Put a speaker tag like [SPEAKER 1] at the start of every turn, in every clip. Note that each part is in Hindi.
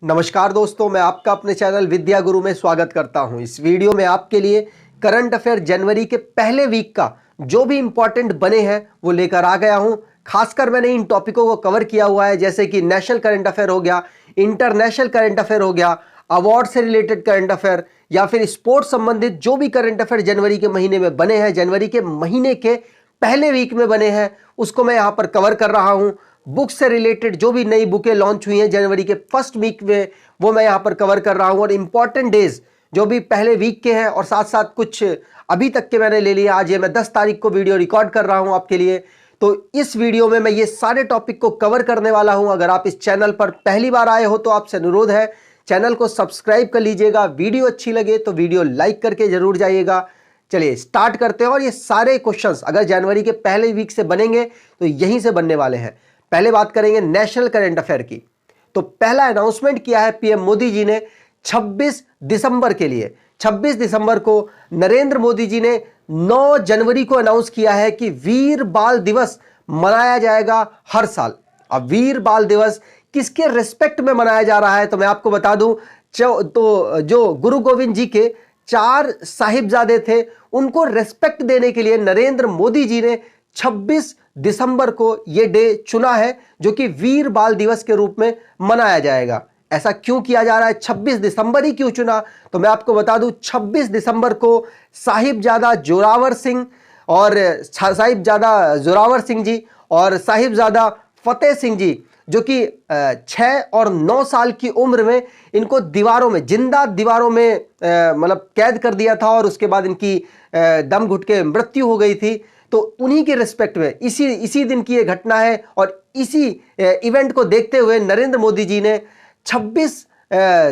[SPEAKER 1] नमस्कार दोस्तों, मैं आपका अपने चैनल विद्या गुरु में स्वागत करता हूं। इस वीडियो में आपके लिए करंट अफेयर जनवरी के पहले वीक का जो भी इंपॉर्टेंट बने हैं वो लेकर आ गया हूं। खासकर मैंने इन टॉपिकों को कवर किया हुआ है, जैसे कि नेशनल करंट अफेयर हो गया, इंटरनेशनल करंट अफेयर हो गया, अवार्ड से रिलेटेड करंट अफेयर या फिर स्पोर्ट्स संबंधित जो भी करंट अफेयर जनवरी के महीने में बने हैं, जनवरी के महीने के पहले वीक में बने हैं, उसको मैं यहां पर कवर कर रहा हूं। बुक से रिलेटेड जो भी नई बुकें लॉन्च हुई हैं जनवरी के फर्स्ट वीक में, वो मैं यहां पर कवर कर रहा हूं। और इंपॉर्टेंट डेज जो भी पहले वीक के हैं और साथ साथ कुछ अभी तक के मैंने ले लिया। आज ये मैं 10 तारीख को वीडियो रिकॉर्ड कर रहा हूं आपके लिए, तो इस वीडियो में मैं ये सारे टॉपिक को कवर करने वाला हूं। अगर आप इस चैनल पर पहली बार आए हो तो आपसे अनुरोध है, चैनल को सब्सक्राइब कर लीजिएगा। वीडियो अच्छी लगे तो वीडियो लाइक करके जरूर जाइएगा। चलिए स्टार्ट करते हैं। और ये सारे क्वेश्चंस अगर जनवरी के पहले वीक से बनेंगे तो यहीं से बनने वाले हैं। पहले बात करेंगे नेशनल करंट अफेयर की। तो पहला अनाउंसमेंट किया है पीएम मोदी जी ने 26 दिसंबर के लिए। 26 दिसंबर को नरेंद्र मोदी जी ने 9 जनवरी को अनाउंस किया है कि वीर बाल दिवस मनाया जाएगा हर साल। अब वीर बाल दिवस किसके रिस्पेक्ट में मनाया जा रहा है तो मैं आपको बता दूं, तो जो गुरु गोविंद जी के 4 साहिबजादे थे उनको रिस्पेक्ट देने के लिए नरेंद्र मोदी जी ने 26 दिसंबर को यह डे चुना है, जो कि वीर बाल दिवस के रूप में मनाया जाएगा। ऐसा क्यों किया जा रहा है, 26 दिसंबर ही क्यों चुना, तो मैं आपको बता दूं 26 दिसंबर को साहिबजादा जोरावर सिंह जी और साहिबजादा फतेह सिंह जी, जो कि 6 और 9 साल की उम्र में इनको दीवारों में, जिंदा दीवारों में मतलब कैद कर दिया था और उसके बाद इनकी दम घुट के मृत्यु हो गई थी। तो उन्हीं के रिस्पेक्ट में इसी दिन की ये घटना है और इसी इवेंट को देखते हुए नरेंद्र मोदी जी ने 26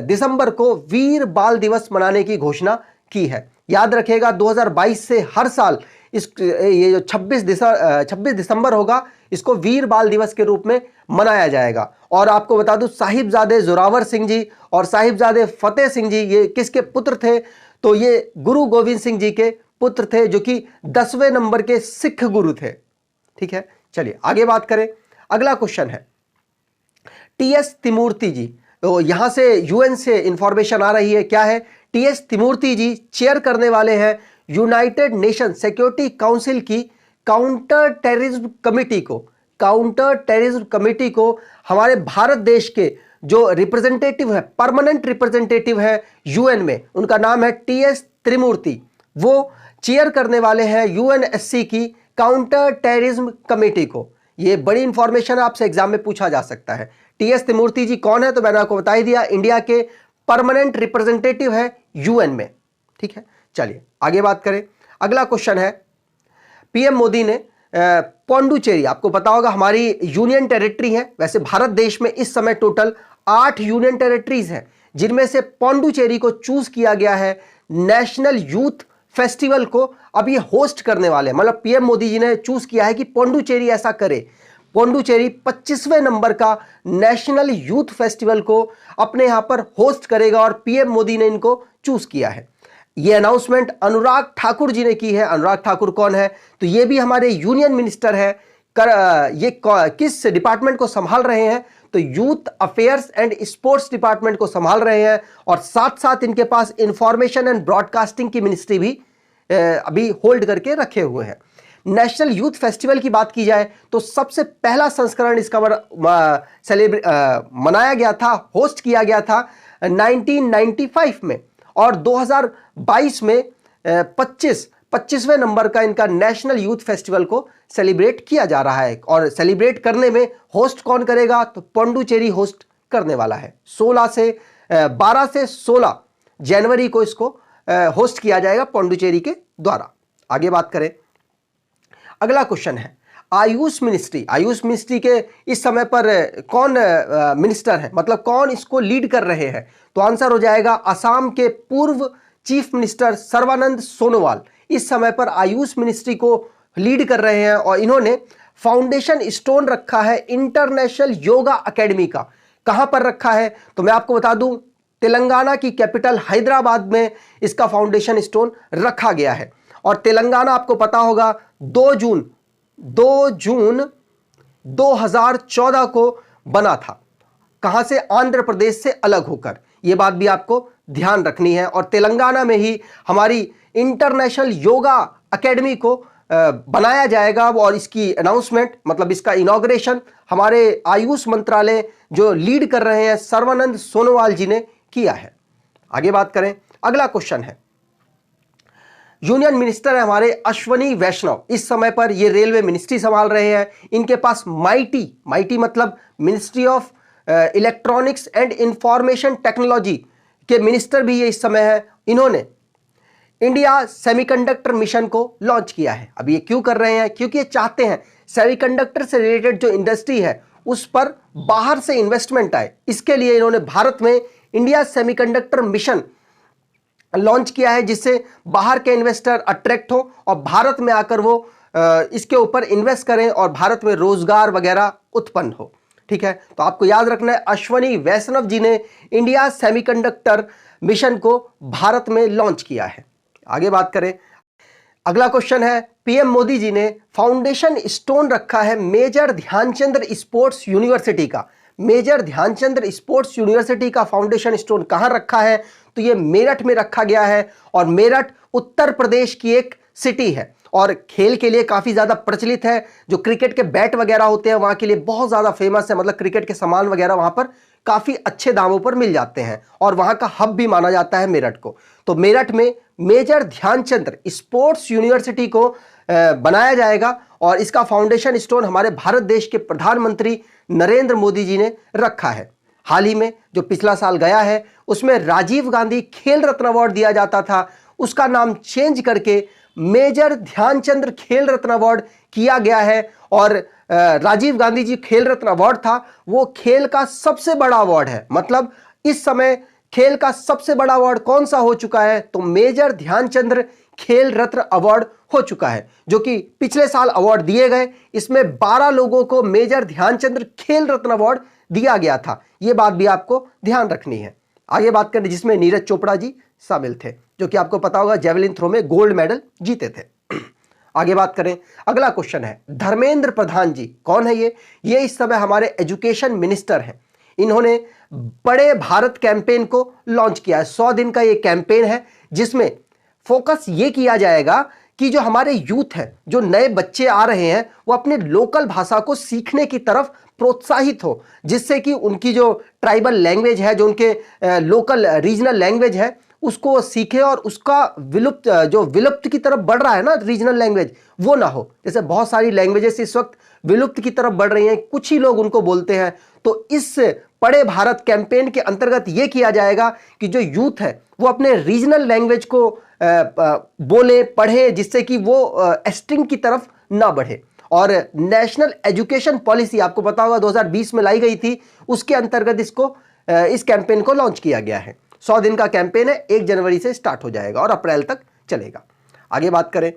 [SPEAKER 1] दिसंबर को वीर बाल दिवस मनाने की घोषणा की है। याद रखिएगा 2022 से हर साल ये जो 26 दिसंबर होगा इसको वीर बाल दिवस के रूप में मनाया जाएगा। और आपको बता दूं साहिबजादे जोरावर सिंह जी और साहिबजादे फतेह सिंह जी ये किसके पुत्र थे, तो ये गुरु गोविंद सिंह जी के पुत्र थे, जो कि 10वें नंबर के सिख गुरु थे। ठीक है, चलिए आगे बात करें। अगला क्वेश्चन है टीएस तिमूर्ति जी। तो यहां से यूएन से इंफॉर्मेशन आ रही है, क्या है, टीएस तिमूर्ति जी चेयर करने वाले हैं यूनाइटेड नेशन सिक्योरिटी काउंसिल की काउंटर टेररिज्म कमिटी को हमारे भारत देश के जो रिप्रेजेंटेटिव है, परमानेंट रिप्रेजेंटेटिव है यूएन में, उनका नाम है टीएस त्रिमूर्ति। वो चेयर करने वाले हैं यूएनएससी की काउंटर टेररिज्म कमेटी को। यह बड़ी इंफॉर्मेशन आपसे एग्जाम में पूछा जा सकता है। टीएस त्रिमूर्ति जी कौन है, तो मैंने आपको बता ही दिया, इंडिया के परमानेंट रिप्रेजेंटेटिव है यूएन में। ठीक है, चलिए आगे बात करें। अगला क्वेश्चन है पीएम मोदी ने पौंडुचेरी, आपको पता होगा हमारी यूनियन टेरिटरी है, वैसे भारत देश में इस समय टोटल 8 यूनियन टेरिटरीज हैं, जिनमें से पौंडुचेरी को चूज किया गया है नेशनल यूथ फेस्टिवल को अब ये होस्ट करने वाले हैं। मतलब पीएम मोदी जी ने चूज किया है कि पौंडुचेरी ऐसा करे। पौंडुचेरी 25वें नंबर का नेशनल यूथ फेस्टिवल को अपने यहां पर होस्ट करेगा और पीएम मोदी ने इनको चूज किया है। ये अनाउंसमेंट अनुराग ठाकुर जी ने की है। अनुराग ठाकुर कौन है, तो ये भी हमारे यूनियन मिनिस्टर है। ये किस डिपार्टमेंट को संभाल रहे हैं, तो youth affairs and sports department को संभाल रहे हैं। और साथ साथ इनके पास इंफॉर्मेशन एंड ब्रॉडकास्टिंग की मिनिस्ट्री भी अभी होल्ड करके रखे हुए हैं। नेशनल यूथ फेस्टिवल की बात की जाए तो सबसे पहला संस्करण इसका मनाया गया था, होस्ट किया गया था 1995 में, और 2022 में 25वें नंबर का इनका नेशनल यूथ फेस्टिवल को सेलिब्रेट किया जा रहा है। और सेलिब्रेट करने में होस्ट कौन करेगा, तो पौंडुचेरी होस्ट करने वाला है। 12 से 16 जनवरी को इसको होस्ट किया जाएगा पौंडुचेरी के द्वारा। आगे बात करें। अगला क्वेश्चन है आयुष मिनिस्ट्री के इस समय पर कौन मिनिस्टर है, मतलब कौन इसको लीड कर रहे हैं, तो आंसर हो जाएगा असम के पूर्व चीफ मिनिस्टर सर्बानंद सोनोवाल इस समय पर आयुष मिनिस्ट्री को लीड कर रहे हैं। और इन्होंने फाउंडेशन स्टोन रखा है इंटरनेशनल योगा एकेडमी का। कहां पर रखा है, तो मैं आपको बता दूं तेलंगाना की कैपिटल हैदराबाद में इसका फाउंडेशन स्टोन रखा गया है। और तेलंगाना आपको पता होगा 2 जून 2014 को बना था। कहां से? आंध्र प्रदेश से अलग होकर। यह बात भी आपको ध्यान रखनी है। और तेलंगाना में ही हमारी इंटरनेशनल योगा एकेडमी को बनाया जाएगा और इसकी अनाउंसमेंट मतलब इसका इनॉग्रेशन हमारे आयुष मंत्रालय जो लीड कर रहे हैं सर्वानंद सोनोवाल जी ने किया है। आगे बात करें, अगला क्वेश्चन है, यूनियन मिनिस्टर है हमारे अश्वनी वैष्णव, इस समय पर ये रेलवे मिनिस्ट्री संभाल रहे हैं। इनके पास माइटी मतलब ministry of electronics and information technology के मिनिस्टर भी ये इस समय है। इन्होंने इंडिया सेमीकंडक्टर मिशन को लॉन्च किया है। अब ये क्यों कर रहे हैं? क्योंकि ये चाहते हैं सेमीकंडक्टर से रिलेटेड जो इंडस्ट्री है उस पर बाहर से इन्वेस्टमेंट आए। इसके लिए इन्होंने भारत में इंडिया सेमीकंडक्टर मिशन लॉन्च किया है, जिससे बाहर के इन्वेस्टर अट्रैक्ट हो और भारत में आकर वो इसके ऊपर इन्वेस्ट करें और भारत में रोजगार वगैरह उत्पन्न हो। ठीक है, तो आपको याद रखना है अश्वनी वैष्णव जी ने इंडिया सेमीकंडक्टर मिशन को भारत में लॉन्च किया है। आगे बात करें, अगला क्वेश्चन है, पीएम मोदी जी ने फाउंडेशन स्टोन रखा है मेजर ध्यानचंद स्पोर्ट्स यूनिवर्सिटी का। मेजर ध्यानचंद स्पोर्ट्स यूनिवर्सिटी का फाउंडेशन स्टोन कहां रखा है? तो यह मेरठ में रखा गया है और मेरठ उत्तर प्रदेश की एक सिटी है और खेल के लिए काफी ज्यादा प्रचलित है। जो क्रिकेट के बैट वगैरह होते हैं वहां के लिए बहुत ज्यादा फेमस है, मतलब क्रिकेट के सामान वगैरह वहां पर काफी अच्छे दामों पर मिल जाते हैं और वहां का हब भी माना जाता है मेरठ को। तो मेरठ में मेजर ध्यानचंद स्पोर्ट्स यूनिवर्सिटी को बनाया जाएगा और इसका फाउंडेशन स्टोन हमारे भारत देश के प्रधानमंत्री नरेंद्र मोदी जी ने रखा है। हाल ही में जो पिछला साल गया है उसमें राजीव गांधी खेल रत्न अवार्ड दिया जाता था, उसका नाम चेंज करके मेजर ध्यानचंद खेल रत्न अवार्ड किया गया है। और राजीव गांधी जी खेल रत्न अवार्ड था वो खेल का सबसे बड़ा अवार्ड है, मतलब इस समय खेल का सबसे बड़ा अवार्ड कौन सा हो चुका है? तो मेजर ध्यानचंद खेल रत्न अवार्ड हो चुका है, जो कि पिछले साल अवार्ड दिए गए। इसमें 12 लोगों को मेजर ध्यानचंद खेल रत्न अवार्ड दिया गया था। यह बात भी आपको ध्यान रखनी है। आगे बात करें, जिसमें नीरज चोपड़ा जी शामिल थे, जो कि आपको पता होगा जेवलिन थ्रो में गोल्ड मेडल जीते थे। आगे बात करें, अगला क्वेश्चन है, धर्मेंद्र प्रधान जी कौन है? ये इस समय हमारे एजुकेशन मिनिस्टर हैं। इन्होंने बड़े भारत कैंपेन को लॉन्च किया है। 100 दिन का ये कैंपेन है जिसमें फोकस ये किया जाएगा कि जो हमारे यूथ है, जो नए बच्चे आ रहे हैं, वो अपने लोकल भाषा को सीखने की तरफ प्रोत्साहित हो, जिससे कि उनकी जो ट्राइबल लैंग्वेज है, जो उनके लोकल रीजनल लैंग्वेज है, उसको सीखे और उसका विलुप्त की तरफ बढ़ रहा है ना रीजनल लैंग्वेज, वो ना हो। जैसे बहुत सारी लैंग्वेजेस इस वक्त विलुप्त की तरफ बढ़ रही हैं, कुछ ही लोग उनको बोलते हैं। तो इस पढ़े भारत कैंपेन के अंतर्गत यह किया जाएगा कि जो यूथ है वो अपने रीजनल लैंग्वेज को बोले, पढ़े, जिससे कि वो एक्सटिंक्ट की तरफ ना बढ़े। और नेशनल एजुकेशन पॉलिसी आपको पता होगा 2020 में लाई गई थी, उसके अंतर्गत इस कैंपेन को लॉन्च किया गया है। 100 दिन का कैंपेन है, 1 जनवरी से स्टार्ट हो जाएगा और अप्रैल तक चलेगा। आगे बात करें,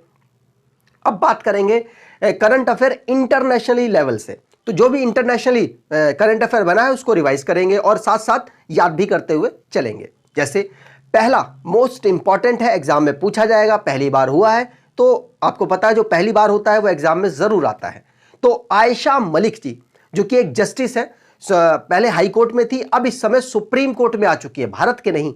[SPEAKER 1] अब बात करेंगे करंट अफेयर इंटरनेशनली लेवल से। तो जो भी इंटरनेशनली करंट अफेयर बना है उसको रिवाइज करेंगे और साथ साथ याद भी करते हुए चलेंगे। जैसे पहला मोस्ट इंपॉर्टेंट है, एग्जाम में पूछा जाएगा, पहली बार हुआ है तो आपको पता है जो पहली बार होता है वो एग्जाम में जरूर आता है। तो आयशा मलिक जी जो कि एक जस्टिस है, पहले हाई कोर्ट में थी, अब इस समय सुप्रीम कोर्ट में आ चुकी है, भारत के नहीं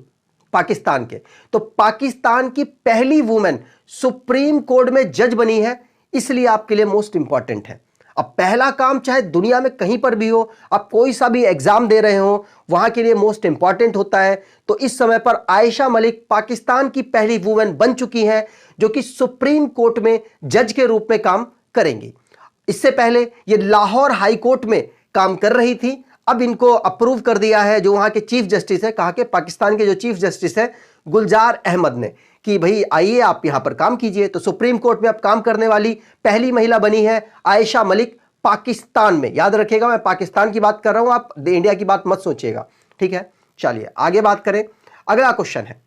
[SPEAKER 1] पाकिस्तान के। तो पाकिस्तान की पहली वुमेन सुप्रीम कोर्ट में जज बनी है, इसलिए आपके लिए मोस्ट इंपॉर्टेंट है। अब पहला काम चाहे दुनिया में कहीं पर भी हो, आप कोई सा भी एग्जाम दे रहे हो, वहां के लिए मोस्ट इंपॉर्टेंट होता है। तो इस समय पर आयशा मलिक पाकिस्तान की पहली वुमेन बन चुकी हैं जो कि सुप्रीम कोर्ट में जज के रूप में काम करेंगी। इससे पहले ये लाहौर हाई कोर्ट में काम कर रही थी, अब इनको अप्रूव कर दिया है जो वहां के चीफ जस्टिस है, कहा कि पाकिस्तान के जो चीफ जस्टिस है गुलजार अहमद ने, कि भाई आइए आप यहां पर काम कीजिए। तो सुप्रीम कोर्ट में अब काम करने वाली पहली महिला बनी है आयशा मलिक पाकिस्तान में। याद रखिएगा मैं पाकिस्तान की बात कर रहा हूं, आप इंडिया की बात मत सोचिएगा, ठीक है। चलिए आगे बात करें, अगला क्वेश्चन है,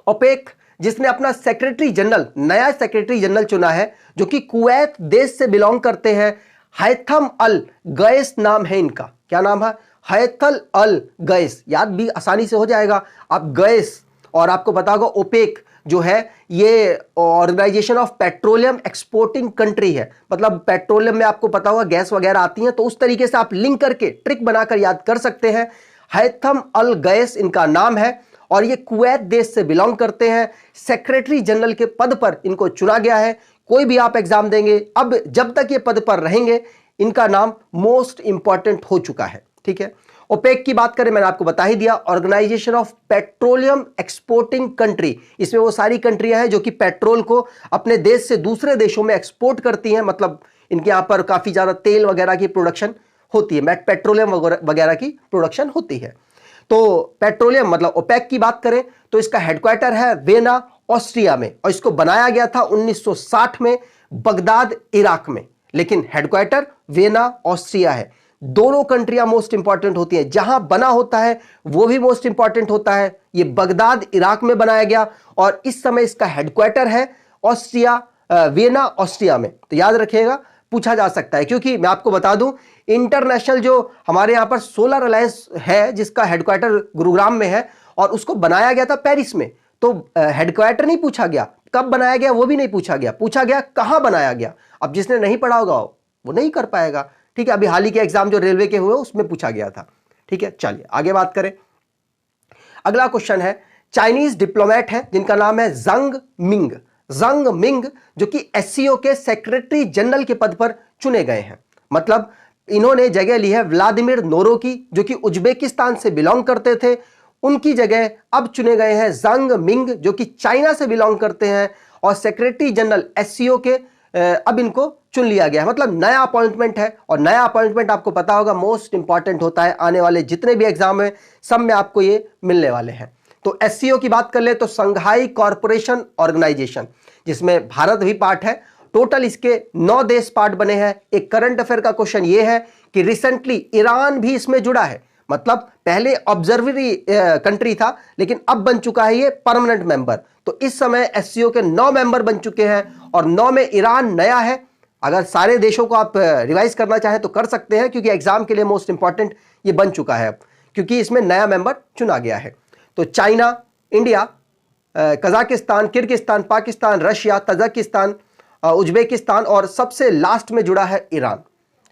[SPEAKER 1] ओपेक जिसने अपना सेक्रेटरी जनरल, नया सेक्रेटरी जनरल चुना है जो कि कुवैत देश से बिलोंग करते हैं, हैथम अल गैस नाम है इनका। क्या नाम है? हैथल अल गैस। याद भी आसानी से हो जाएगा। आप गैस और आपको पता होगा ओपेक, जो है ये organisation of petroleum exporting country है। मतलब पेट्रोलियम में आपको पता होगा गैस वगैरह आती हैं, तो उस तरीके से आप लिंक करके ट्रिक बनाकर याद कर सकते हैं। हैथम अल गैस इनका नाम है और ये कुवैत देश से बिलोंग करते हैं। सेक्रेटरी जनरल के पद पर इनको चुना गया है। कोई भी आप एग्जाम देंगे, अब जब तक ये पद पर रहेंगे इनका नाम मोस्ट इंपॉर्टेंट हो चुका है। ठीक है, ओपेक की बात करें, मैंने आपको बता ही दिया, organisation of petroleum exporting country. इसमें वो सारी कंट्रियां हैं जो कि पेट्रोल को अपने देश से दूसरे देशों में एक्सपोर्ट करती हैं। मतलब इनके यहां पर काफी ज्यादा तेल वगैरह की प्रोडक्शन होती है, पेट्रोलियम वगैरह की प्रोडक्शन होती है। तो पेट्रोलियम मतलब ओपेक की बात करें तो इसका हेडक्वार्टर है वियना ऑस्ट्रिया में और इसको बनाया गया था 1960 में बगदाद इराक में, लेकिन हेडक्वार्टर वियना ऑस्ट्रिया है। दोनों कंट्रियां मोस्ट इंपॉर्टेंट होती हैं, जहां बना होता है वो भी मोस्ट इंपॉर्टेंट होता है। ये बगदाद इराक में बनाया गया और इस समय इसका हेडक्वार्टर है ऑस्ट्रिया, वियना ऑस्ट्रिया में। तो याद रखिएगा, पूछा जा सकता है, क्योंकि मैं आपको बता दूं इंटरनेशनल जो हमारे यहां पर सोलर अलायंस है जिसका हेडक्वार्टर गुरुग्राम में है और उसको बनाया गया था पेरिस में, तो हेडक्वार्टर नहीं पूछा गया, कब बनाया गया वो भी नहीं पूछा गया, पूछा गया कहां बनाया गया। अब जिसने नहीं पढ़ा होगा वो नहीं कर पाएगा। ठीक है, अभी हाल ही के एग्जाम जो रेलवे के हुए उसमें पूछा गया था। ठीक है, चलिए आगे बात करें। अगला क्वेश्चन है, चाइनीज डिप्लोमेट है जिनका नाम है जंग मिंग। जंग मिंग जो कि एससीओ के सेक्रेटरी जनरल के पद पर चुने गए हैं। मतलब इन्होंने जगह ली है व्लादिमीर नोरो की, जो कि उज्बेकिस्तान से बिलोंग करते थे। उनकी जगह अब चुने गए हैं जंग मिंग जो कि चाइना से बिलोंग करते हैं और सेक्रेटरी जनरल एससीओ के अब इनको चुन लिया गया है। मतलब नया अपॉइंटमेंट है और नया अपॉइंटमेंट आपको पता होगा मोस्ट इंपॉर्टेंट होता है। आने वाले जितने भी एग्जाम है सब में आपको ये मिलने वाले हैं। तो एससीओ की बात कर ले तो संघाई कॉरपोरेशन ऑर्गेनाइजेशन, जिसमें भारत भी पार्ट है। टोटल इसके 9 देश पार्ट बने हैं। एक करंट अफेयर का क्वेश्चन ये है कि रिसेंटली ईरान भी इसमें जुड़ा है। मतलब पहले ऑब्जर्वरी कंट्री था लेकिन अब बन चुका है ये परमानेंट मेंबर। तो इस समय एससीओ के 9 मेंबर बन चुके हैं और 9 में ईरान नया है। अगर सारे देशों को आप रिवाइज करना चाहें तो कर सकते हैं, क्योंकि एग्जाम के लिए मोस्ट इंपॉर्टेंट ये बन चुका है अब, क्योंकि इसमें नया मेंबर चुना गया है। तो China, India, Kazakhstan, Kyrgyzstan, Pakistan, Russia, Tajikistan, Uzbekistan और सबसे लास्ट में जुड़ा है ईरान।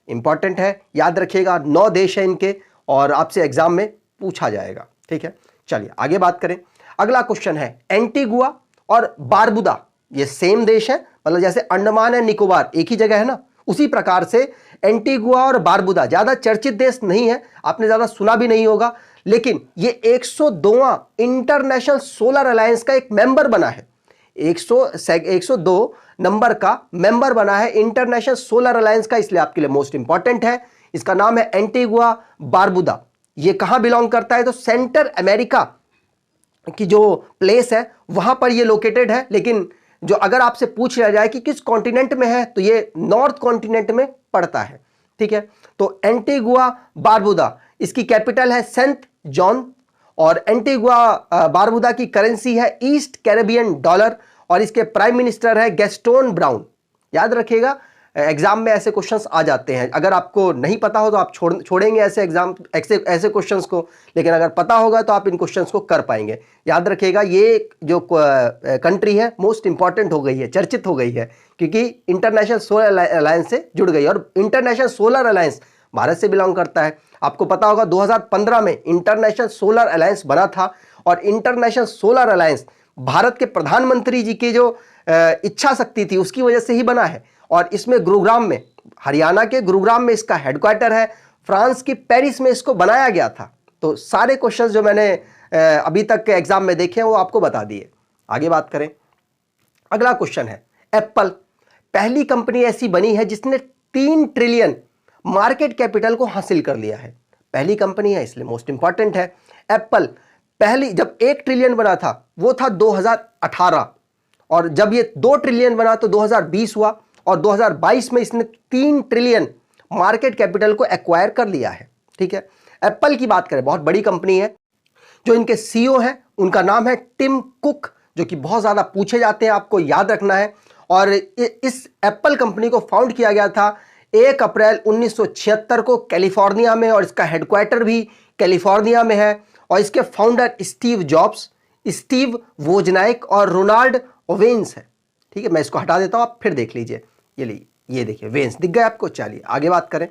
[SPEAKER 1] इंपॉर्टेंट है, याद रखिएगा। 9 देश हैं इनके और आपसे एग्जाम में पूछा जाएगा। ठीक है, चलिए आगे बात करें। अगला क्वेश्चन है, एंटीगुआ और बारबुदा ये सेम देश है। मतलब जैसे अंडमान एंड निकोबार एक ही जगह है ना, उसी प्रकार से एंटीगुआ और बारबुदा ज्यादा चर्चित देश नहीं है, आपने ज्यादा सुना भी नहीं होगा, लेकिन ये 102वां इंटरनेशनल सोलर अलायंस का एक मेंबर बना है। 102 नंबर का मेंबर बना है इंटरनेशनल सोलर अलायंस का, इसलिए आपके लिए मोस्ट इंपॉर्टेंट है। इसका नाम है एंटीगुआ बारबुदा। ये कहां बिलोंग करता है तो सेंटर अमेरिका की जो प्लेस है वहां पर ये लोकेटेड है। लेकिन जो अगर आपसे पूछ लिया जाए कि किस कॉन्टिनेंट में है तो ये नॉर्थ कॉन्टिनेंट में पड़ता है। ठीक है, तो एंटीगुआ बारबुदा, इसकी कैपिटल है सेंट जॉन और एंटीगुआ बारबुदा की करेंसी है ईस्ट कैरेबियन डॉलर और इसके प्राइम मिनिस्टर है गैस्टोन ब्राउन। याद रखिएगा, एग्जाम में ऐसे क्वेश्चंस आ जाते हैं। अगर आपको नहीं पता हो तो आप छोड़ेंगे ऐसे क्वेश्चंस को, लेकिन अगर पता होगा तो आप इन क्वेश्चंस को कर पाएंगे। याद रखिएगा, ये जो कंट्री है मोस्ट इंपॉर्टेंट हो गई है, चर्चित हो गई है, क्योंकि इंटरनेशनल सोलर अलायंस से जुड़ गई है और इंटरनेशनल सोलर अलायंस भारत से बिलोंग करता है। आपको पता होगा 2015 में इंटरनेशनल सोलर अलायंस बना था और इंटरनेशनल सोलर अलायंस भारत के प्रधानमंत्री जी की जो इच्छा शक्ति थी उसकी वजह से ही बना है। और इसमें गुरुग्राम में, हरियाणा के गुरुग्राम में इसका हेडक्वार्टर है। फ्रांस की पेरिस में इसको बनाया गया था। तो सारे क्वेश्चंस जो मैंने अभी तक के एग्जाम में देखे हैं वो आपको बता दिए। आगे बात करें। अगला क्वेश्चन है, एप्पल पहली कंपनी ऐसी बनी है जिसने 3 ट्रिलियन मार्केट कैपिटल को हासिल कर लिया है। पहली कंपनी है इसलिए मोस्ट इंपॉर्टेंट है। एप्पल पहली जब 1 ट्रिलियन बना था वो था 2018 और जब ये 2 ट्रिलियन बना तो 2020 हुआ और 2022 में इसने 3 ट्रिलियन मार्केट कैपिटल को एक्वायर कर लिया है। ठीक है, एप्पल की बात करें, बहुत बड़ी कंपनी है। जो इनके सीईओ हैं उनका नाम है टिम कुक, जो कि बहुत ज्यादा पूछे जाते हैं, आपको याद रखना है। और इस एप्पल कंपनी को फाउंड किया गया था 1 अप्रैल 1976 को कैलिफोर्निया में और इसका हेडक्वार्टर भी कैलिफोर्निया में है। और इसके फाउंडर स्टीव जॉब्स, स्टीव वोजनाइक और रोनाल्ड वेन्स है। ठीक है, मैं इसको हटा देता हूं, आप फिर देख लीजिए। ये देखिए वेन्स दिख गए आपको। चलिए आगे बात करें।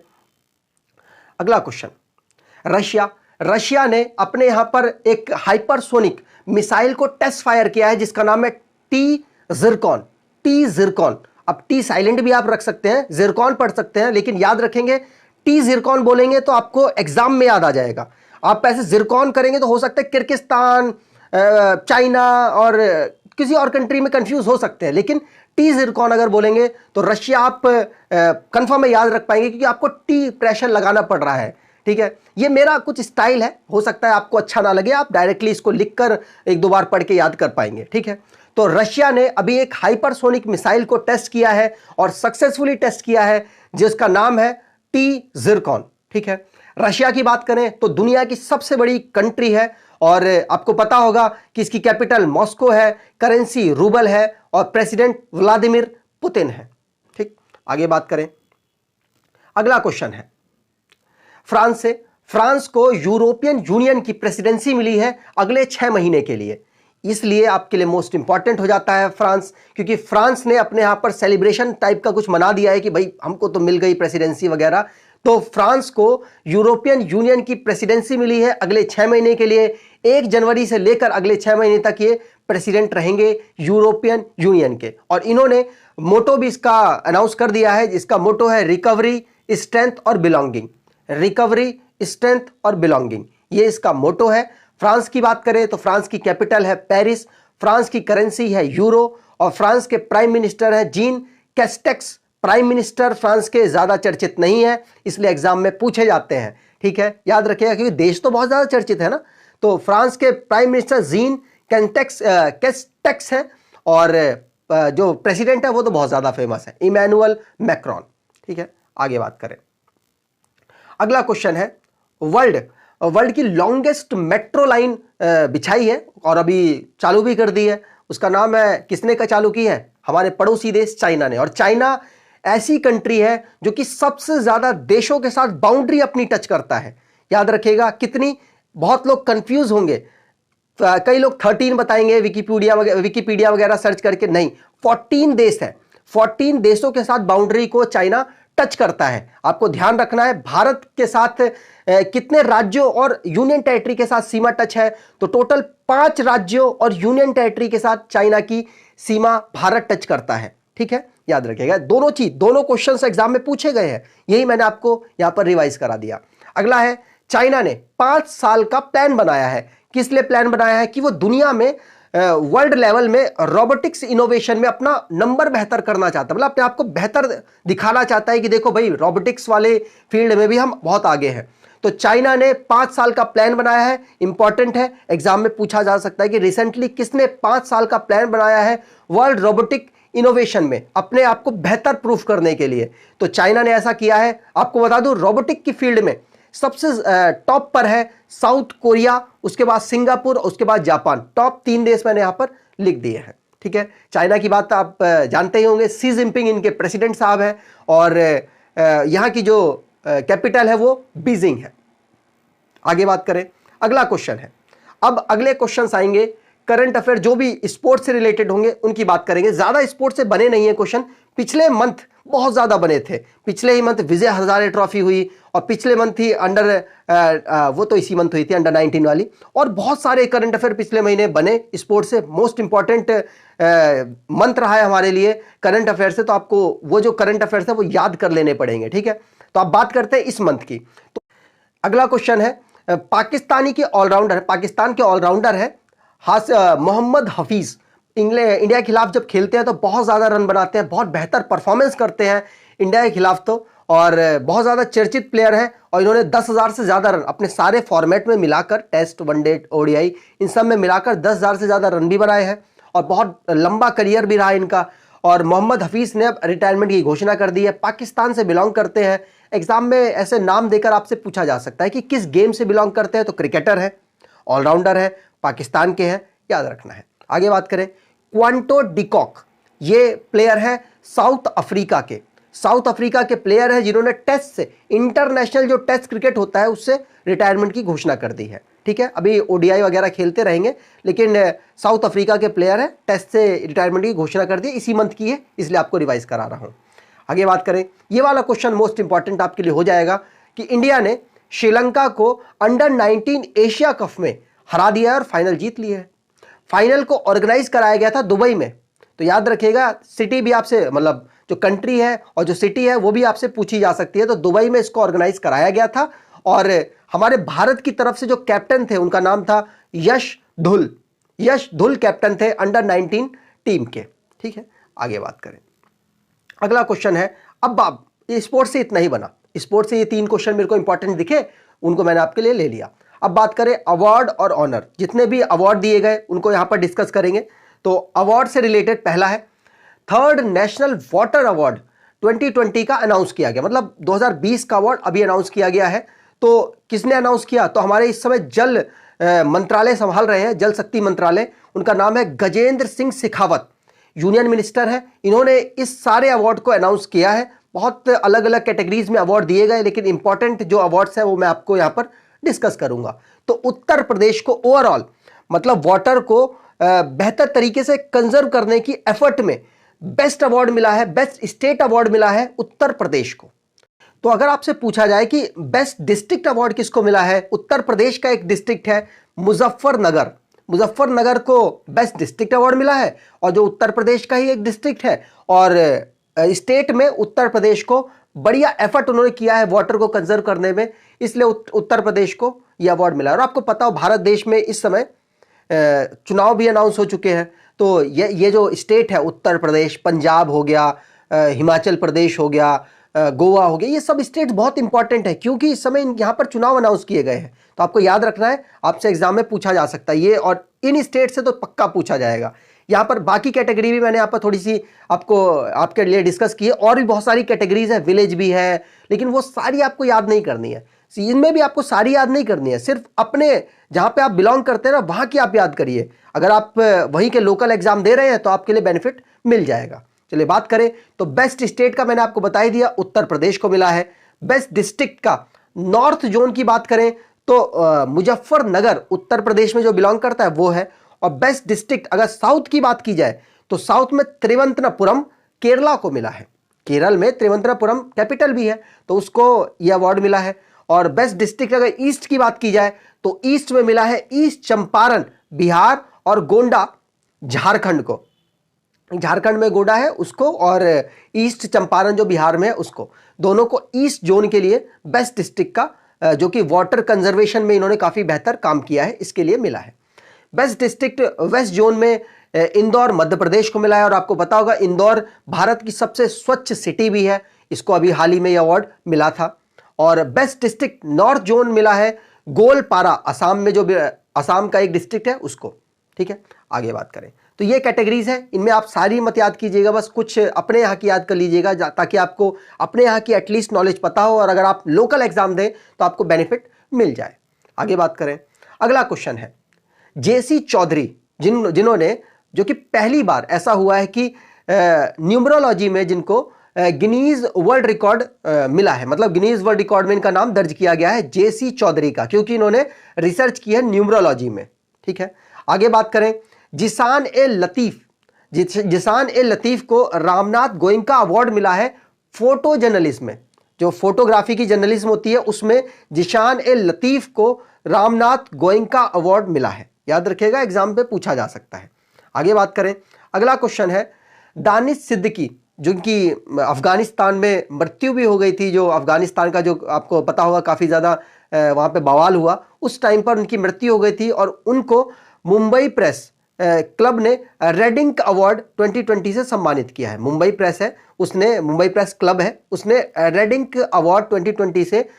[SPEAKER 1] अगला क्वेश्चन, रशिया ने अपने यहां पर एक हाइपरसोनिक मिसाइल को टेस्ट फायर किया है जिसका नाम है टी जिरकॉन। अब टी साइलेंट भी आप रख सकते हैं, जिरकॉन पढ़ सकते हैं, लेकिन याद रखेंगे टी जिरकॉन बोलेंगे तो आपको एग्जाम में याद आ जाएगा। आप ऐसे जिरकॉन करेंगे तो हो सकता है किर्गिस्तान, चाइना और किसी और कंट्री में कंफ्यूज हो सकते हैं, लेकिन टी जिरकॉन अगर बोलेंगे तो रशिया आप कंफर्म में याद रख पाएंगे, क्योंकि आपको टी प्रेशर लगाना पड़ रहा है। ठीक है, ये मेरा कुछ स्टाइल है, हो सकता है आपको अच्छा ना लगे, आप डायरेक्टली इसको लिखकर एक दो बार पढ़ के याद कर पाएंगे। ठीक है, तो रशिया ने अभी एक हाइपरसोनिक मिसाइल को टेस्ट किया है और सक्सेसफुली टेस्ट किया है, जिसका नाम है टी जिरकॉन। ठीक है, रशिया की बात करें तो दुनिया की सबसे बड़ी कंट्री है और आपको पता होगा कि इसकी कैपिटल मॉस्को है, करेंसी रूबल है और प्रेसिडेंट व्लादिमीर पुतिन है। ठीक, आगे बात करें। अगला क्वेश्चन है फ्रांस को यूरोपियन यूनियन की प्रेसिडेंसी मिली है अगले 6 महीने के लिए, इसलिए आपके लिए मोस्ट इंपॉर्टेंट हो जाता है फ्रांस, क्योंकि फ्रांस ने अपने यहां पर सेलिब्रेशन टाइप का कुछ मना दिया है कि भाई हमको तो मिल गई प्रेसिडेंसी वगैरह। तो फ्रांस को यूरोपियन यूनियन की प्रेसिडेंसी मिली है अगले 6 महीने के लिए। 1 जनवरी से लेकर अगले 6 महीने तक ये प्रेसिडेंट रहेंगे यूरोपियन यूनियन के। और इन्होंने मोटो भी इसका अनाउंस कर दिया है, जिसका मोटो है रिकवरी, स्ट्रेंथ और बिलोंगिंग। रिकवरी, स्ट्रेंथ और बिलोंगिंग, ये इसका मोटो है। फ्रांस की बात करें तो फ्रांस की कैपिटल है पेरिस, फ्रांस की करेंसी है यूरो और फ्रांस के प्राइम मिनिस्टर है gene Castex. Prime minister France के ज्यादा चर्चित नहीं है, इसलिए एग्जाम में पूछे जाते हैं। ठीक है, याद रखिएगा क्योंकि देश तो बहुत ज्यादा चर्चित है ना। तो फ्रांस के प्राइम मिनिस्टर जीन कैस्टेक्स है और जो प्रेसिडेंट है वो तो बहुत ज्यादा फेमस है, इमैनुअल मैक्रोन। ठीक है, आगे बात करें। अगला क्वेश्चन है, वर्ल्ड की लॉन्गेस्ट मेट्रो लाइन बिछाई है और अभी चालू भी कर दी है, उसका नाम है, किसने का चालू की है? हमारे पड़ोसी देश चाइना ने। और चाइना ऐसी कंट्री है जो कि सबसे ज्यादा देशों के साथ बाउंड्री अपनी टच करता है। याद रखिएगा कितनी, बहुत लोग कंफ्यूज होंगे, कई लोग 13 बताएंगे विकिपीडिया वगैरह सर्च करके, नहीं 14 देश है। 14 देशों के साथ बाउंड्री को चाइना टच करता है। आपको ध्यान रखना है भारत के साथ कितने राज्यों और यूनियन टेरिटरी के साथ सीमा टच है, तो टोटल 5 राज्यों और यूनियन टेरिटरी के साथ चाइना की सीमा भारत टच करता है। ठीक है, याद रखिएगा दोनों क्वेश्चंस एग्जाम में पूछे गए हैं, यही मैंने आपको यहां पर रिवाइज करा दिया। अगला है, चाइना ने 5 साल का प्लान बनाया है। किस लिए प्लान बनाया है? कि वो दुनिया में वर्ल्ड लेवल में रोबोटिक्स इनोवेशन में अपना नंबर बेहतर करना चाहता है, मतलब अपने आप को बेहतर दिखाना चाहता है कि देखो भाई रोबोटिक्स वाले फील्ड में भी हम बहुत आगे हैं। तो चाइना ने 5 साल का प्लान बनाया है, इंपॉर्टेंट है, एग्जाम में पूछा जा सकता है कि रिसेंटली किसने 5 साल का प्लान बनाया है वर्ल्ड रोबोटिक इनोवेशन में अपने आप को बेहतर प्रूफ करने के लिए। तो चाइना ने ऐसा किया है। आपको बता दूं रोबोटिक की फील्ड में सबसे टॉप पर है साउथ कोरिया, उसके बाद सिंगापुर, उसके बाद जापान। टॉप 3 देश मैंने यहां पर लिख दिए हैं। ठीक है, चाइना की बात आप जानते ही होंगे, शी जिनपिंग इनके प्रेसिडेंट साहब हैं और यहां की जो कैपिटल है वो बीजिंग है। आगे बात करें, अगला क्वेश्चन है। अब अगले क्वेश्चंस आएंगे करंट अफेयर, जो भी स्पोर्ट्स से रिलेटेड होंगे उनकी बात करेंगे। ज्यादा स्पोर्ट्स से बने नहीं है क्वेश्चन, पिछले मंथ बहुत ज्यादा बने थे। पिछले ही मंथ विजय हजारे ट्रॉफी हुई और पिछले मंथ ही वो तो इसी मंथ हुई थी अंडर 19 वाली, और बहुत सारे करंट अफेयर पिछले महीने बने स्पोर्ट्स से। मोस्ट इंपॉर्टेंट मंथ रहा है हमारे लिए करंट अफेयर से, तो आपको वो जो करंट अफेयर है वो याद कर लेने पड़ेंगे। ठीक है, तो आप बात करते हैं इस मंथ की। तो अगला क्वेश्चन है, पाकिस्तान के ऑलराउंडर है मोहम्मद हफीज। इंडिया के खिलाफ जब खेलते हैं तो बहुत ज्यादा रन बनाते हैं, बहुत बेहतर परफॉर्मेंस करते हैं इंडिया के खिलाफ तो, और बहुत ज्यादा चर्चित प्लेयर है। और इन्होंने 10,000 से ज्यादा रन अपने सारे फॉर्मेट में मिलाकर, टेस्ट, वनडे, ओडीआई, इन सब में मिलाकर 10,000 से ज्यादा रन भी बनाए हैं और बहुत लंबा करियर भी रहा इनका। और मोहम्मद हफीज ने अब रिटायरमेंट की घोषणा कर दी है। पाकिस्तान से बिलोंग करते हैं। एग्जाम में ऐसे नाम देकर आपसे पूछा जा सकता है कि किस गेम से बिलोंग करते हैं, तो क्रिकेटर है, ऑलराउंडर है, पाकिस्तान के हैं, याद रखना है। आगे बात करें, क्वांटो डिकॉक, ये प्लेयर है साउथ अफ्रीका के। साउथ अफ्रीका के प्लेयर हैं जिन्होंने टेस्ट से, इंटरनेशनल जो टेस्ट क्रिकेट होता है उससे रिटायरमेंट की घोषणा कर दी है। ठीक है, अभी ओडीआई वगैरह खेलते रहेंगे, लेकिन साउथ अफ्रीका के प्लेयर हैं, टेस्ट से रिटायरमेंट की घोषणा कर दी, इसी मंथ की है, इसलिए आपको रिवाइज करा रहा हूं। आगे बात करें, ये वाला क्वेश्चन मोस्ट इंपॉर्टेंट आपके लिए हो जाएगा कि इंडिया ने श्रीलंका को अंडर 19 एशिया कप में हरा दिया और फाइनल जीत लिया है। फाइनल को ऑर्गेनाइज कराया गया था दुबई में, तो याद रखिएगा सिटी भी आपसे, मतलब जो कंट्री है और जो सिटी है वो भी आपसे पूछी जा सकती है। तो दुबई में इसको ऑर्गेनाइज कराया गया था और हमारे भारत की तरफ से जो कैप्टन थे उनका नाम था यश धुल। यश धुल कैप्टन थे अंडर 19 टीम के। ठीक है, आगे बात करें। अगला क्वेश्चन है, अब आप स्पोर्ट्स से इतना ही बना, स्पोर्ट्स से ये 3 क्वेश्चन मेरे को इंपॉर्टेंट दिखे, उनको मैंने आपके लिए ले लिया। अब बात करें अवार्ड और ऑनर, जितने भी अवार्ड दिए गए उनको यहां पर डिस्कस करेंगे। तो अवार्ड से रिलेटेड पहला है 3rd नेशनल वाटर अवार्ड 2020 का अनाउंस किया गया, मतलब 2020 का अवार्ड अभी अनाउंस किया गया है। तो किसने अनाउंस किया? तो हमारे इस समय जल मंत्रालय संभाल रहे हैं, जल शक्ति मंत्रालय, उनका नाम है गजेंद्र सिंह शेखावत, यूनियन मिनिस्टर है। इन्होंने इस सारे अवार्ड को अनाउंस किया है। बहुत अलग अलग कैटेगरीज में अवार्ड दिए गए, लेकिन इंपॉर्टेंट जो अवार्ड्स है वो मैं आपको यहां पर डिस्कस करूंगा। तो उत्तर प्रदेश को ओवरऑल, मतलब वाटर को बेहतर तरीके से कंजर्व करने की एफर्ट में बेस्ट अवार्ड मिला है, बेस्ट स्टेट अवार्ड मिला है उत्तर प्रदेश को। तो अगर आपसे पूछा जाए कि बेस्ट डिस्ट्रिक्ट अवार्ड किसको मिला है, उत्तर प्रदेश का एक डिस्ट्रिक्ट है मुजफ्फरनगर, मुजफ्फरनगर को बेस्ट डिस्ट्रिक्ट अवार्ड मिला है, और जो उत्तर प्रदेश का ही एक डिस्ट्रिक्ट है, और स्टेट में उत्तर प्रदेश को बढ़िया एफर्ट उन्होंने किया है वाटर को कंजर्व करने में, इसलिए उत्तर प्रदेश को यह अवार्ड मिला है। और आपको पता हो भारत देश में इस समय चुनाव भी अनाउंस हो चुके हैं, तो ये जो स्टेट है उत्तर प्रदेश, पंजाब हो गया, हिमाचल प्रदेश हो गया, गोवा हो गया, ये सब स्टेट बहुत इंपॉर्टेंट है क्योंकि इस समय यहाँ पर चुनाव अनाउंस किए गए हैं। तो आपको याद रखना है, आपसे एग्जाम में पूछा जा सकता है ये, और इन स्टेट से तो पक्का पूछा जाएगा। यहाँ पर बाकी कैटेगरी भी मैंने यहाँ पर थोड़ी सी आपके लिए डिस्कस की है, और भी बहुत सारी कैटेगरीज है, विलेज भी है, लेकिन वो सारी आपको याद नहीं करनी है। इनमें भी आपको सारी याद नहीं करनी है, सिर्फ अपने जहां पे आप बिलोंग करते हैं ना वहां की आप याद करिए। अगर आप वहीं के लोकल एग्जाम दे रहे हैं तो आपके लिए बेनिफिट मिल जाएगा। चलिए बात करें, तो बेस्ट स्टेट का मैंने आपको बता ही दिया, उत्तर प्रदेश को मिला है। बेस्ट डिस्ट्रिक्ट का नॉर्थ जोन की बात करें तो मुजफ्फरनगर उत्तर प्रदेश में जो बिलोंग करता है वो है। और बेस्ट डिस्ट्रिक्ट अगर साउथ की बात की जाए तो साउथ में त्रिवंतपुरम केरला को मिला है। केरल में त्रिवंतपुरम कैपिटल भी है, तो उसको यह अवार्ड मिला है। और बेस्ट डिस्ट्रिक्ट अगर ईस्ट की बात की जाए तो ईस्ट में मिला है ईस्ट चंपारण बिहार, और गोंडा झारखंड को, झारखंड में गोंडा है उसको, और ईस्ट चंपारण जो बिहार में है उसको, दोनों को ईस्ट जोन के लिए बेस्ट डिस्ट्रिक्ट का, जो कि वाटर कंजर्वेशन में इन्होंने काफी बेहतर काम किया है, इसके लिए मिला है। बेस्ट डिस्ट्रिक्ट वेस्ट जोन में इंदौर मध्य प्रदेश को मिला है, और आपको पता होगा इंदौर भारत की सबसे स्वच्छ सिटी भी है, इसको अभी हाल ही में यह अवार्ड मिला था। और बेस्ट डिस्ट्रिक्ट नॉर्थ जोन मिला है गोलपारा, असम में जो असम का एक डिस्ट्रिक्ट है उसको। ठीक है, आगे बात करें तो ये कैटेगरीज है, इनमें आप सारी मत याद कीजिएगा, बस कुछ अपने यहाँ की याद कर लीजिएगा ताकि आपको अपने यहाँ की एटलीस्ट नॉलेज पता हो, और अगर आप लोकल एग्जाम दें तो आपको बेनिफिट मिल जाए। आगे बात करें, अगला क्वेश्चन है जेसी चौधरी, जिन्होंने, जो कि पहली बार ऐसा हुआ है कि न्यूमरोलॉजी में जिनको गिनीज वर्ल्ड रिकॉर्ड मिला है, मतलब गिनीज वर्ल्ड रिकॉर्ड में इनका नाम दर्ज किया गया है जेसी चौधरी का, क्योंकि इन्होंने रिसर्च की है न्यूमरोलॉजी में। ठीक है, आगे बात करें, जिसान ए लतीफ, जिसान ए लतीफ को रामनाथ गोयनका अवार्ड मिला है फोटो जर्नलिज्म में, जो फोटोग्राफी की जर्नलिज्म होती है उसमें जिशान ए लतीफ को रामनाथ गोयनका अवार्ड मिला है। याद रखिएगा, एग्जाम पे पूछा जा सकता है। आगे बात करें, अगला क्वेश्चन है दानिश सिद्दीकी, जिनकी अफगानिस्तान में मृत्यु भी हो गई थी, जो अफगानिस्तान का जो आपको पता होगा काफ़ी ज़्यादा वहाँ पे बवाल हुआ, उस टाइम पर उनकी मृत्यु हो गई थी, और उनको मुंबई प्रेस क्लब ने रेडिंक अवार्ड 2020 से सम्मानित किया है। मुंबई प्रेस है, उसने, मुंबई प्रेस क्लब है, उसने रेडिंक अवार्ड 2020 से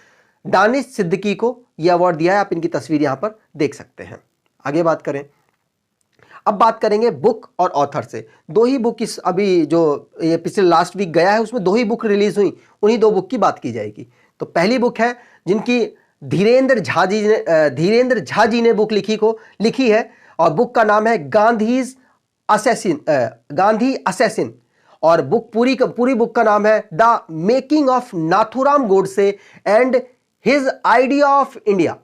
[SPEAKER 1] दानिश सिद्दीकी को यह अवार्ड दिया है। आप इनकी तस्वीर यहाँ पर देख सकते हैं। आगे बात करें, अब बात करेंगे बुक और ऑथर से। 2 ही बुक इस अभी जो ये पिछले लास्ट वीक गया है उसमें 2 ही बुक रिलीज हुई, उन्हीं 2 बुक की बात की जाएगी। तो पहली बुक है जिनकी धीरेन्द्र झा जी ने बुक लिखी है, और बुक का नाम है गांधी असैसिन, और पूरी बुक का नाम है the making of Nathuram Godse and his idea of India.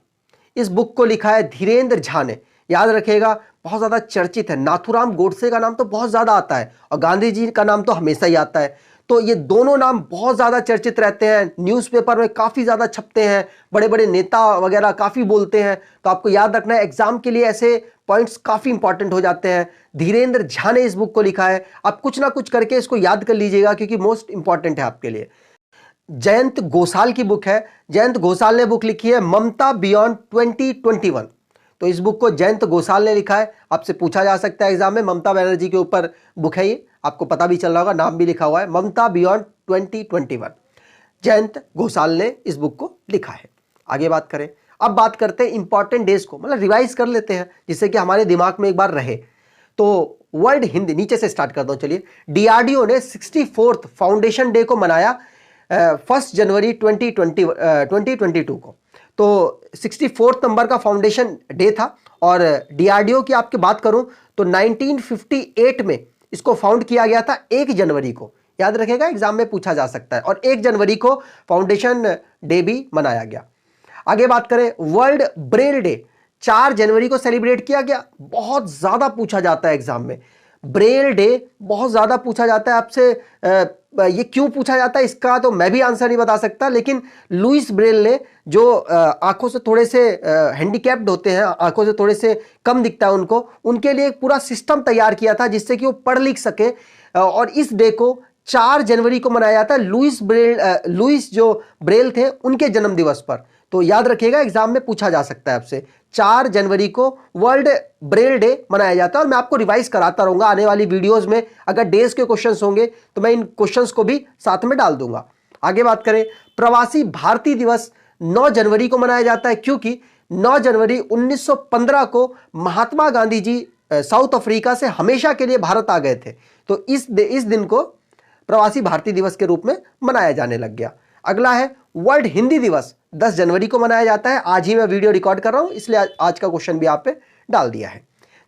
[SPEAKER 1] इस बुक को लिखा है धीरेन्द्र झा ने। याद रखिएगा, बहुत ज्यादा चर्चित है। नाथूराम गोडसे का नाम तो बहुत ज्यादा आता है और गांधी जी का नाम तो हमेशा ही आता है। तो ये दोनों नाम बहुत ज्यादा चर्चित रहते हैं, न्यूज़पेपर में काफी ज्यादा छपते हैं, बड़े बड़े नेता वगैरह काफी बोलते हैं। तो आपको याद रखना है, एग्जाम के लिए ऐसे पॉइंट्स काफी इंपॉर्टेंट हो जाते हैं। धीरेन्द्र झा ने इस बुक को लिखा है। आप कुछ ना कुछ करके इसको याद कर लीजिएगा क्योंकि मोस्ट इंपॉर्टेंट है आपके लिए। जयंत घोषाल की बुक है। जयंत घोषाल ने बुक लिखी है ममता बियॉन्ड 2021। तो इस बुक को जयंत घोषाल ने लिखा है। आपसे पूछा जा सकता है एग्जाम में, ममता बनर्जी के ऊपर बुक है ये, आपको पता भी चल रहा होगा, नाम भी लिखा हुआ है ममता बियॉन्ड 2021। जयंत घोषाल ने इस बुक को लिखा है। आगे बात करें, अब बात करते हैं इंपॉर्टेंट डेज को, मतलब रिवाइज कर लेते हैं जिससे कि हमारे दिमाग में एक बार रहे। तो वर्ल्ड हिंदी, नीचे से स्टार्ट करता हूं। चलिए, डीआरडीओ ने 64th फाउंडेशन डे को मनाया 1 जनवरी 2022 को। तो 64th नंबर का फाउंडेशन डे था। और डीआरडीओ की आपकी बात करूं तो 1958 में इसको फाउंड किया गया था 1 जनवरी को। याद रखेगा, एग्जाम में पूछा जा सकता है। और 1 जनवरी को फाउंडेशन डे भी मनाया गया। आगे बात करें, वर्ल्ड ब्रेल डे 4 जनवरी को सेलिब्रेट किया गया। बहुत ज्यादा पूछा जाता है एग्जाम में, ब्रेल डे बहुत ज्यादा पूछा जाता है आपसे। ये क्यों पूछा जाता है इसका तो मैं भी आंसर नहीं बता सकता, लेकिन लुइस ब्रेल ने, जो आंखों से थोड़े से हैंडीकैप्ड होते हैं, आंखों से थोड़े से कम दिखता है उनको, उनके लिए एक पूरा सिस्टम तैयार किया था जिससे कि वो पढ़ लिख सके। और इस डे को 4 जनवरी को मनाया जाता है लुइस जो ब्रेल थे उनके जन्म दिवस पर। तो याद रखिएगा, एग्जाम में पूछा जा सकता है आपसे। 4 जनवरी को वर्ल्ड ब्रेल डे मनाया जाता है। और मैं आपको रिवाइज कराता रहूंगा आने वाली वीडियोस में। अगर डेज के क्वेश्चंस होंगे तो मैं इन क्वेश्चंस को भी साथ में डाल दूंगा। आगे बात करें, प्रवासी भारतीय दिवस 9 जनवरी को मनाया जाता है क्योंकि 9 जनवरी 1915 को महात्मा गांधी जी साउथ अफ्रीका से हमेशा के लिए भारत आ गए थे। तो इस दिन को प्रवासी भारतीय दिवस के रूप में मनाया जाने लग गया। अगला है वर्ल्ड हिंदी दिवस, 10 जनवरी को मनाया जाता है। आज ही मैं वीडियो रिकॉर्ड कर रहा हूं, इसलिए आज का क्वेश्चन भी आप पे डाल दिया है।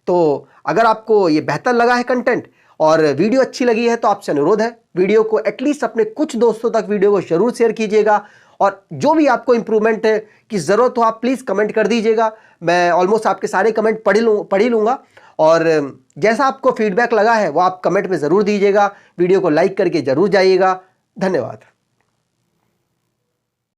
[SPEAKER 1] तो अगर आपको ये बेहतर लगा है कंटेंट और वीडियो अच्छी लगी है तो आपसे अनुरोध है, वीडियो को एटलीस्ट अपने कुछ दोस्तों तक वीडियो को जरूर शेयर कीजिएगा। और जो भी आपको इंप्रूवमेंट की जरूरत हो आप प्लीज कमेंट कर दीजिएगा। मैं ऑलमोस्ट आपके सारे कमेंट पढ़ ही लूंगा। और जैसा आपको फीडबैक लगा है वो आप कमेंट में जरूर दीजिएगा। वीडियो को लाइक करके जरूर जाइएगा। धन्यवाद।